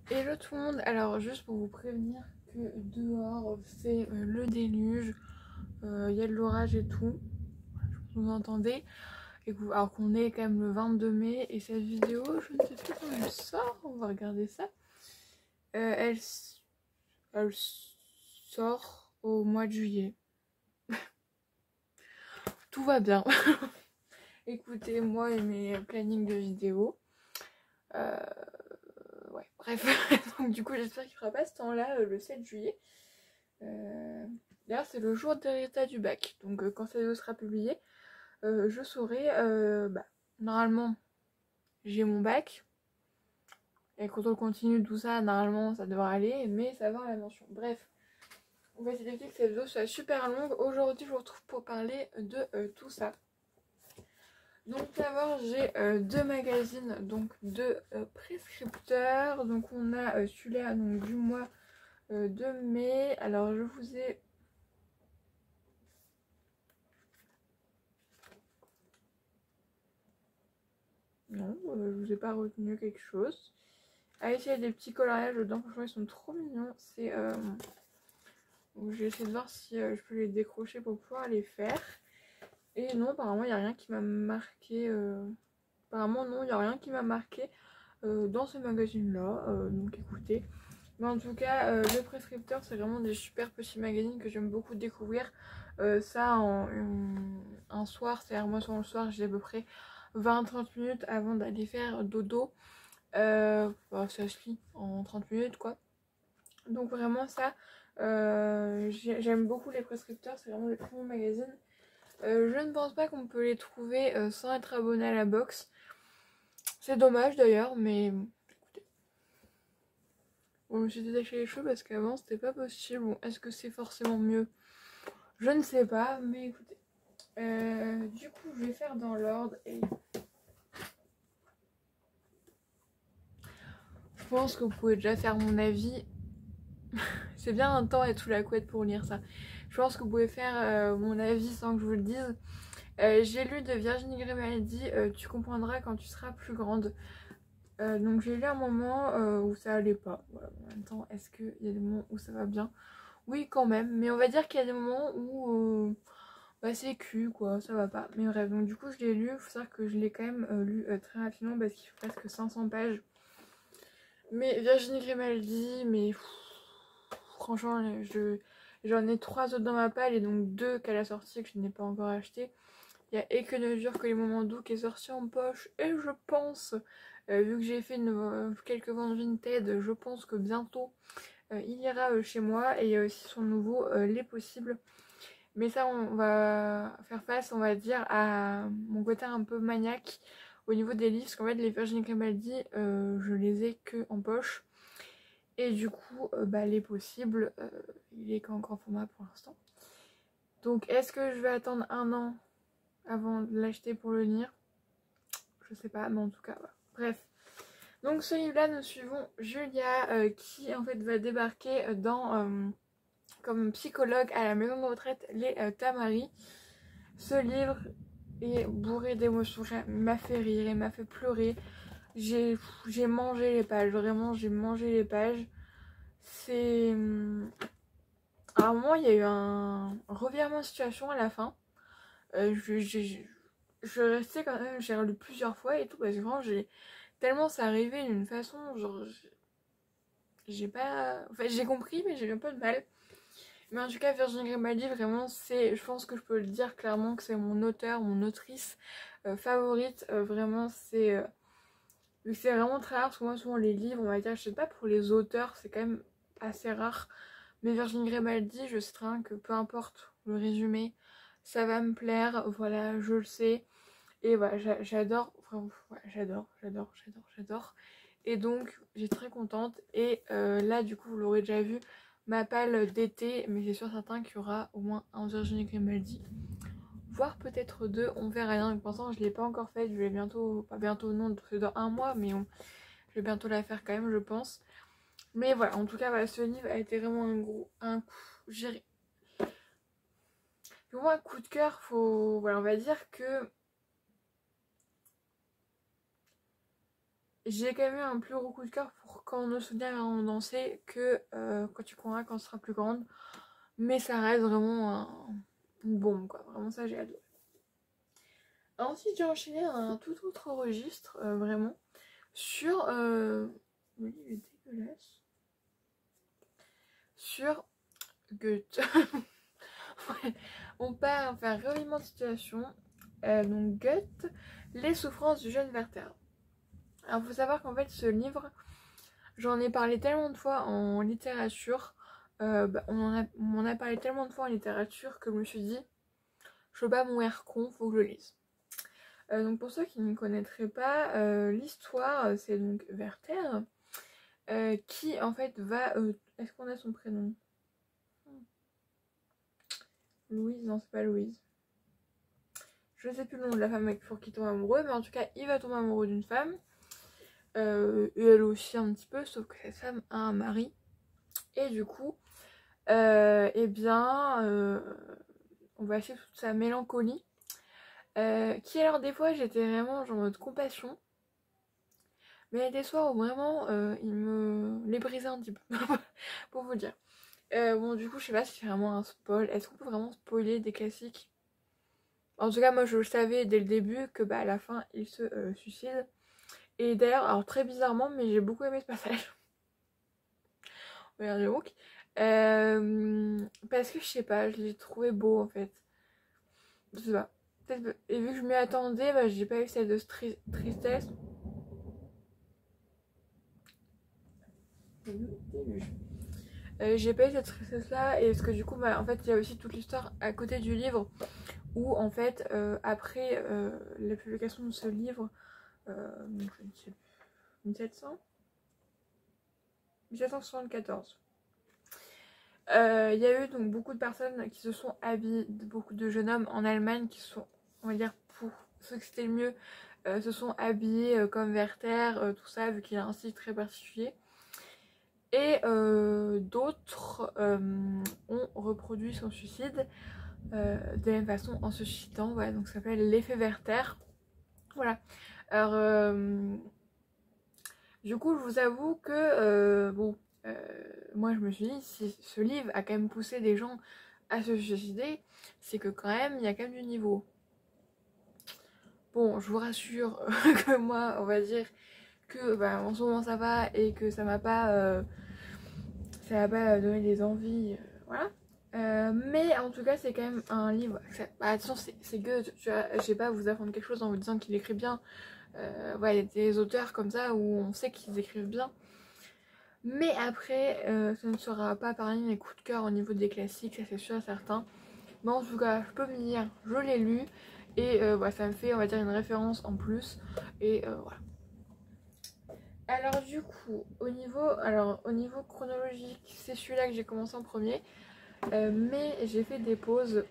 Hello tout le monde, alors juste pour vous prévenir que dehors c'est le déluge, il y a de l'orage et tout, vous entendez, alors qu'on est quand même le 22 mai et cette vidéo, je ne sais plus quand elle sort, on va regarder ça. Elle sort au mois de juillet. Tout va bien. Écoutez moi et mes plannings de vidéos. Ouais, bref, donc du coup j'espère qu'il ne fera pas ce temps-là le 7 juillet. D'ailleurs c'est le jour des résultats du bac, donc quand cette vidéo sera publiée, je saurai, normalement j'ai mon bac, et contrôle continu, tout ça, normalement ça devrait aller, mais ça va à la mention. Bref, on va essayer d'éviter que cette vidéo soit super longue. Aujourd'hui je vous retrouve pour parler de tout ça. Donc d'abord j'ai deux magazines, donc deux prescripteurs. Donc on a celui-là du mois de mai. Alors je vous ai... Non, je vous ai pas retenu quelque chose. Ah, ici il y a des petits coloriages dedans, franchement ils sont trop mignons. C'est donc je vais essayer de voir si je peux les décrocher pour pouvoir les faire. Et non, apparemment il n'y a rien qui m'a marqué. Apparemment non, il n'y a rien qui m'a marqué dans ce magazine là. Donc écoutez. Mais en tout cas, le prescripteur c'est vraiment des super petits magazines que j'aime beaucoup découvrir. Ça un soir, c'est-à-dire moi sur le soir j'ai à peu près 20-30 minutes avant d'aller faire dodo. Ça se lit en 30 minutes quoi. Donc vraiment ça, j'aime beaucoup les prescripteurs, c'est vraiment des très bons magazines. Je ne pense pas qu'on peut les trouver sans être abonné à la box. C'est dommage d'ailleurs, mais écoutez. Bon, je me suis détaché les cheveux parce qu'avant c'était pas possible. Bon, est-ce que c'est forcément mieux? Je ne sais pas, mais écoutez. Du coup, je vais faire dans l'ordre et je pense que vous pouvez déjà faire mon avis. C'est bien un temps et sous la couette pour lire ça. Je pense que vous pouvez faire mon avis sans que je vous le dise. J'ai lu de Virginie Grimaldi, Tu comprendras quand tu seras plus grande. Donc j'ai lu un moment où ça allait pas. Voilà. En même temps, est-ce qu'il y a des moments où ça va bien? Oui, quand même. Mais on va dire qu'il y a des moments où c'est cul, quoi, ça va pas. Mais bref, donc du coup je l'ai lu. Il faut savoir que je l'ai quand même lu très rapidement parce qu'il fait presque 500 pages. Mais Virginie Grimaldi, mais franchement, j'en ai 3 autres dans ma palle et donc 2 qu'elle a sorti que je n'ai pas encore acheté. Il y a Et que ne dure que les moments doux qui est sorti en poche et je pense, vu que j'ai fait quelques ventes Vinted, je pense que bientôt il ira chez moi. Et il y a aussi son nouveau Les Possibles. Mais ça on va faire face on va dire à mon côté un peu maniaque au niveau des livres. Parce qu'en fait les Virginie Grimaldi je les ai que en poche. Et du coup Les Possibles il est qu'en grand format pour l'instant. Donc est-ce que je vais attendre un an avant de l'acheter pour le lire? Je sais pas, mais en tout cas voilà. Bref, donc ce livre là nous suivons Julia qui en fait va débarquer comme psychologue à la maison de retraite les Tamaris. Ce livre est bourré d'émotions, il m'a fait rire, il m'a fait pleurer. J'ai mangé les pages, vraiment j'ai mangé les pages. C'est... À un moment il y a eu un revirement de situation à la fin. Je restais quand même, j'ai relu plusieurs fois et tout parce que vraiment tellement ça arrivait d'une façon genre j'ai pas... Enfin j'ai compris mais j'ai eu un peu de mal. Mais en tout cas Virginie Grimaldi vraiment c'est... Je pense que je peux le dire clairement que c'est mon auteur, mon autrice favorite. Vraiment c'est... Vu que c'est vraiment très rare parce que moi souvent les livres on va dire je sais pas pour les auteurs c'est quand même assez rare. Mais Virginie Grimaldi je sais très bien que peu importe le résumé ça va me plaire, voilà je le sais. Et voilà, j'adore, vraiment, ouais, j'adore. Et donc, j'ai très contente. Et là, du coup, vous l'aurez déjà vu, ma palle d'été, mais c'est sûr certain qu'il y aura au moins un Virginie Grimaldi, voire peut-être deux, on verra rien. Pour l'instant, je ne l'ai pas encore faite, je vais bientôt, pas bientôt, non, c'est dans un mois, mais je vais bientôt la faire quand même, je pense. Mais voilà, en tout cas, voilà, ce livre a été vraiment un coup, j'ai vraiment un coup de cœur. Voilà, on va dire que j'ai quand même eu un plus gros coup de cœur pour Quand nos souvenirs iront danser que Quand tu croiras quand on sera plus grande. Mais ça reste vraiment une bombe, quoi. Vraiment, ça, j'ai adoré. Ensuite, j'ai enchaîné un tout autre registre, vraiment, sur... oui, il est dégueulasse. Sur Goethe. Ouais. On part enfin revirement de situation. Donc Goethe, les souffrances du jeune Werther. Alors, faut savoir qu'en fait, ce livre, j'en ai parlé tellement de fois en littérature. On m'en a parlé tellement de fois en littérature que je me suis dit, je veux pas mourir con, faut que je le lise. Donc pour ceux qui ne connaîtraient pas, l'histoire, c'est donc Werther qui en fait va... Est-ce qu'on a son prénom? Louise? Non, c'est pas Louise. Je ne sais plus le nom de la femme pour qui il tombe amoureux, mais en tout cas, il va tomber amoureux d'une femme. Et elle aussi un petit peu, sauf que cette femme a un mari. Et du coup, eh bien, on va essayer toute sa mélancolie. Qui alors des fois j'étais vraiment genre en mode compassion. Mais il y a des soirs où vraiment il me les brisait un petit peu. Pour vous dire. Bon du coup je sais pas si c'est vraiment un spoil. Est-ce qu'on peut vraiment spoiler des classiques? En tout cas moi je le savais dès le début que à la fin il se suicide. Et d'ailleurs alors très bizarrement mais j'ai beaucoup aimé ce passage. Regardez donc. Parce que je sais pas, je l'ai trouvé beau en fait. Je sais pas. Et vu que je m'y attendais, j'ai pas eu cette tristesse. J'ai pas eu cette tristesse là, et parce que du coup en fait il y a aussi toute l'histoire à côté du livre où en fait après la publication de ce livre, donc, je ne sais plus, 1774, il y a eu donc beaucoup de personnes qui se sont habillées, beaucoup de jeunes hommes en Allemagne qui sont, on va dire, pour ceux que c'était le mieux, se sont habillés comme Werther, tout ça, vu qu'il a un style très particulier. Et d'autres ont reproduit son suicide de la même façon en se suicidant. Voilà, donc ça s'appelle l'effet Werther. Voilà. Alors, du coup, je vous avoue que, moi je me suis dit, si ce livre a quand même poussé des gens à se suicider, c'est que quand même, il y a quand même du niveau. Bon, je vous rassure que moi, on va dire que en ce moment ça va et que ça m'a pas donné des envies, voilà. Mais en tout cas, c'est quand même un livre. Attention, c'est Goethe, je vais pas vous apprendre quelque chose en vous disant qu'il écrit bien. Il y a des auteurs comme ça où on sait qu'ils écrivent bien. Mais après, ça ne sera pas parmi mes coups de cœur au niveau des classiques, ça c'est sûr et certain. Mais en tout cas, je peux me dire, je l'ai lu. Et ça me fait, on va dire, une référence en plus. Et voilà. Alors du coup, au niveau chronologique, c'est celui-là que j'ai commencé en premier. Mais j'ai fait des pauses.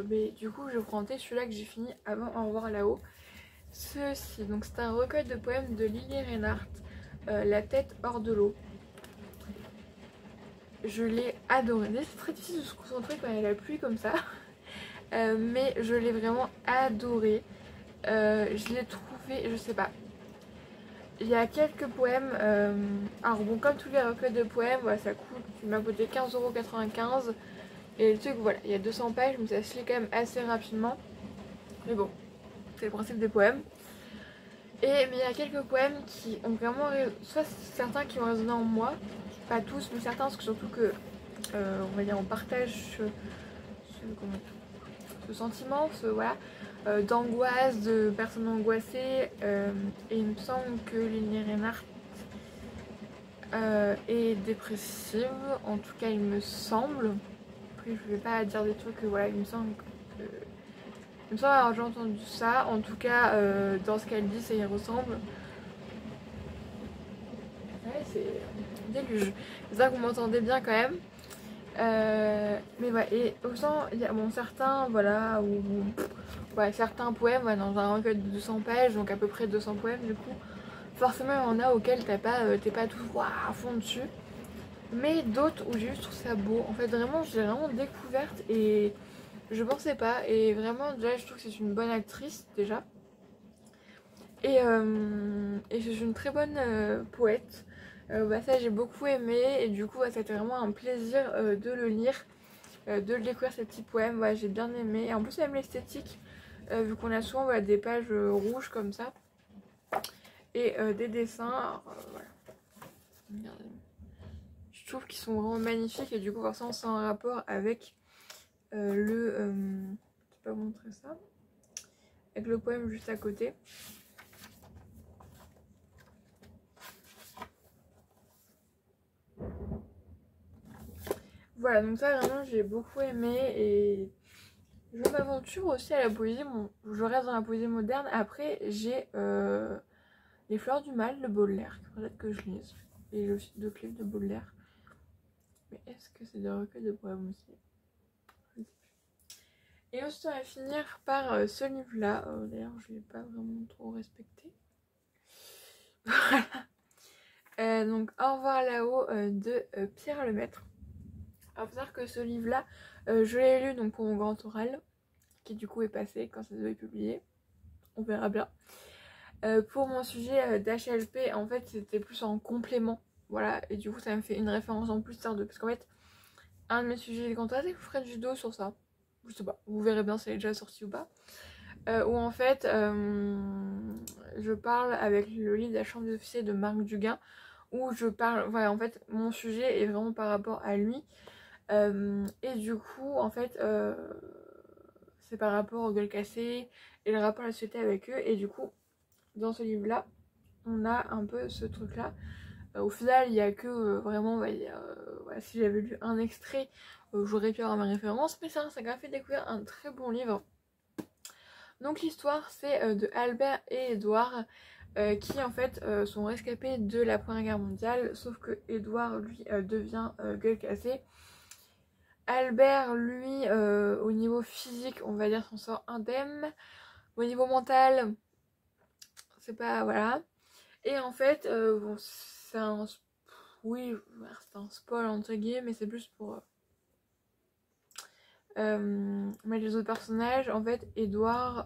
Mais du coup, je prendrai celui-là que j'ai fini avant Au revoir là-haut. Ceci, donc c'est un recueil de poèmes de Lili Reinhardt, La tête hors de l'eau. Je l'ai adoré. C'est très difficile de se concentrer quand il y a la pluie comme ça. Mais je l'ai vraiment adoré. Je l'ai trouvé, je sais pas. Il y a quelques poèmes. Alors bon, comme tous les recueils de poèmes, ça coûte, il m'a coûté 15,95 €. Et le truc, voilà, il y a 200 pages, mais ça se lit quand même assez rapidement. Mais bon, c'est le principe des poèmes. Mais il y a quelques poèmes qui ont vraiment... Soit certains qui ont résonné en moi, pas tous, mais certains, parce que surtout que, on va dire, on partage ce sentiment, voilà, d'angoisse, de personnes angoissées. Et il me semble que Lili Reinhardt est dépressive, en tout cas il me semble. Après je vais pas dire des trucs, voilà, il me semble avoir déjà entendu ça, en tout cas dans ce qu'elle dit ça y ressemble. Ouais, c'est déluge. J'espère que vous m'entendez bien quand même. Mais ouais, et autant il y a certains, voilà, certains poèmes dans un recueil de 200 pages, donc à peu près 200 poèmes du coup, forcément il y en a auxquels t'es pas tout à fond dessus. Mais d'autres où j'ai juste trouvé ça beau. En fait, vraiment, j'ai vraiment découverte et je pensais pas. Et vraiment, déjà, je trouve que c'est une bonne actrice, déjà. Et c'est une très bonne poète. Ça j'ai beaucoup aimé et du coup c'était vraiment un plaisir de le lire, de le découvrir ces petits poèmes. Ouais, j'ai bien aimé et en plus j'aime l'esthétique vu qu'on a souvent des pages rouges comme ça et des dessins. Alors, voilà. Regardez. Je trouve qu'ils sont vraiment magnifiques et du coup forcément c'est en rapport avec je peux pas vous montrer ça, avec le poème juste à côté. Voilà, donc ça vraiment j'ai beaucoup aimé et je m'aventure aussi à la poésie. Bon, je reste dans la poésie moderne. Après j'ai Les Fleurs du Mal de Baudelaire, peut-être que je lise. Et j'ai aussi d'autres livres de Baudelaire. Mais est-ce que c'est des recueils de poèmes aussi? Et ensuite on va finir par ce livre-là. D'ailleurs je ne l'ai pas vraiment trop respecté. Voilà. Donc Au revoir là-haut de Pierre Lemaître. Alors faut savoir que ce livre-là, je l'ai lu donc pour mon grand oral, qui du coup est passé quand ça devait être publié. On verra bien. Pour mon sujet d'HLP, en fait c'était plus en complément. Voilà, et du coup ça me fait une référence en plus parce qu'en fait, un de mes sujets de grand oral, c'est que je ferai une vidéo sur ça. Je sais pas, vous verrez bien si elle est déjà sortie ou pas. Où en fait, je parle avec le livre de la chambre des officiers de Marc Duguin, où je parle, voilà, en fait mon sujet est vraiment par rapport à lui. Et du coup en fait c'est par rapport aux gueules cassées et le rapport à la société avec eux, et du coup dans ce livre là on a un peu ce truc là. Au final il y a que vraiment voilà, si j'avais lu un extrait j'aurais pu avoir ma référence, mais ça m'a fait découvrir un très bon livre. Donc l'histoire c'est de Albert et Édouard qui en fait sont rescapés de la Première Guerre mondiale, sauf que Édouard lui devient gueule cassée. Albert, lui, au niveau physique, on va dire, s'en sort indemne. Au niveau mental, c'est pas... Voilà. Et en fait, bon, c'est un... Oui, c'est un spoil entre guillemets, mais c'est plus pour mettre les autres personnages. En fait, Edouard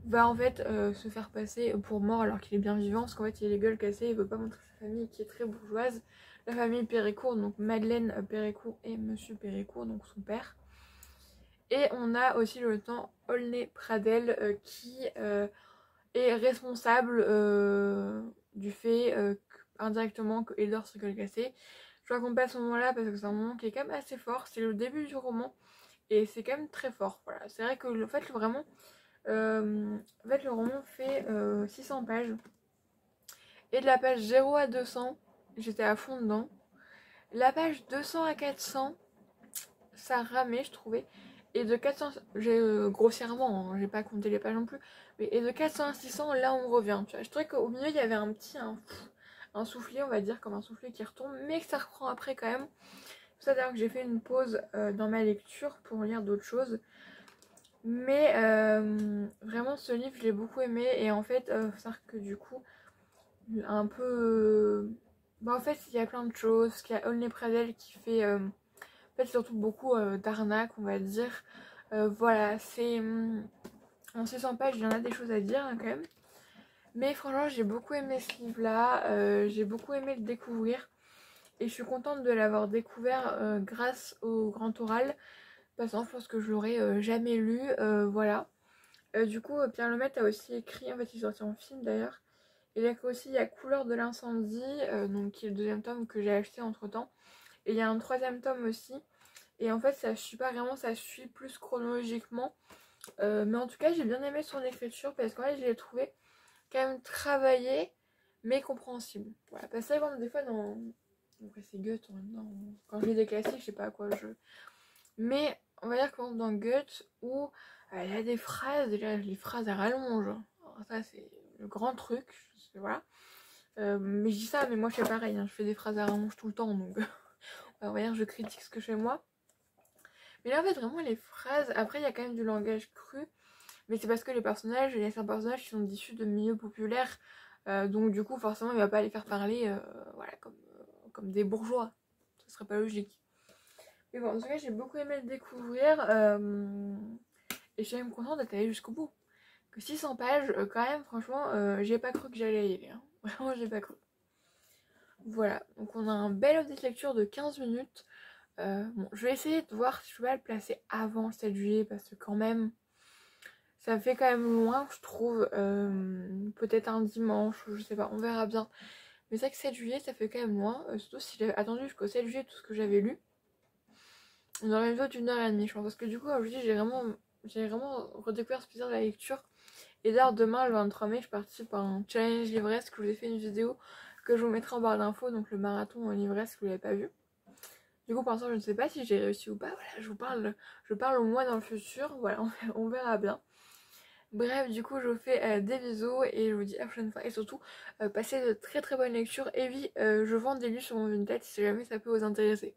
va en fait se faire passer pour mort alors qu'il est bien vivant, parce qu'en fait, il a les gueules cassées, il veut pas montrer sa famille qui est très bourgeoise. La famille Péricourt, donc Madeleine Péricourt et Monsieur Péricourt, donc son père. Et on a aussi le lieutenant Aulnay Pradel qui est responsable du fait indirectement que Edward se gueule cassé. Je raconte pas ce moment-là parce que c'est un moment qui est quand même assez fort. C'est le début du roman et c'est quand même très fort. Voilà. C'est vrai que en fait, vraiment, en fait, le roman fait 600 pages. Et de la page 0 à 200, j'étais à fond dedans. La page 200 à 400, ça ramait, je trouvais. Et de 400, grossièrement, hein, j'ai pas compté les pages non plus, mais et de 400 à 600, là on revient. Tu vois. Je trouvais qu'au milieu il y avait un soufflet, on va dire, comme un soufflet qui retombe, mais que ça reprend après quand même. C'est d'ailleurs que j'ai fait une pause dans ma lecture pour lire d'autres choses. Mais vraiment ce livre je l'ai beaucoup aimé, et en fait, faut savoir que du coup, un peu. Bah, en fait, il y a plein de choses. Il y a Olney Pradel qui fait. En fait, surtout beaucoup d'arnaques, on va dire. Voilà, c'est... En 600 pages, il y en a des choses à dire hein, quand même. Mais franchement, j'ai beaucoup aimé ce livre-là. J'ai beaucoup aimé le découvrir. Et je suis contente de l'avoir découvert grâce au grand oral. Parce que je pense que je l'aurais jamais lu. Voilà. Du coup, Pierre Lemaitre a aussi écrit, en fait, il est sorti en film d'ailleurs. Il y a aussi il y a Couleur de l'incendie, donc qui est le deuxième tome que j'ai acheté entre temps. Et il y a un troisième tome aussi. Et en fait, ça suit pas vraiment, ça suit plus chronologiquement. Mais en tout cas, j'ai bien aimé son écriture parce qu'en fait, je l'ai trouvé quand même travaillé, mais compréhensible. Voilà, parce que ça, des fois, dans. Après, c'est Goethe, quand je lis des classiques, je sais pas à quoi je. Mais on va dire que dans Goethe, où il y a des phrases, déjà les phrases à rallonge. Alors, ça, c'est le grand truc. Voilà. Mais je dis ça, mais moi, je fais pareil. Hein, je fais des phrases à rallonge tout le temps, donc. On va dire, je critique ce que je fais moi. Mais là en fait vraiment les phrases, après il y a quand même du langage cru, mais c'est parce que les personnages, il y a certains personnages qui sont issus de milieux populaires, donc du coup forcément il va pas les faire parler voilà, comme des bourgeois, ce serait pas logique. Mais bon en tout cas j'ai beaucoup aimé le découvrir, et je suis même contente d'être allée jusqu'au bout, que 600 pages, quand même, franchement, j'ai pas cru que j'allais y aller. Hein. Vraiment, j'ai pas cru. Voilà, donc on a un bel update lecture de 15 minutes. Bon, je vais essayer de voir si je vais le placer avant le 7 juillet parce que quand même, ça fait quand même loin, je trouve. Peut-être un dimanche, je sais pas, on verra bien. Mais c'est vrai que 7 juillet, ça fait quand même loin. Surtout si j'avais attendu jusqu'au 7 juillet tout ce que j'avais lu. On aurait une vidéo d'1h30, je pense. Parce que du coup, comme je dis, j'ai vraiment redécouvert ce plaisir de la lecture. Et d'ailleurs, demain, le 23 mai, je participe à un challenge livresque que je vous ai fait une vidéo que je vous mettrai en barre d'infos. Donc le marathon livresque, vous l'avez pas vu. Du coup, pour l'instant, je ne sais pas si j'ai réussi ou pas. Voilà, je parle au moins dans le futur. Voilà, on verra bien. Bref, du coup, je vous fais des bisous et je vous dis à la prochaine fois. Et surtout, passez de très très bonnes lectures. Et oui, je vends des livres sur mon Vinted si jamais ça peut vous intéresser.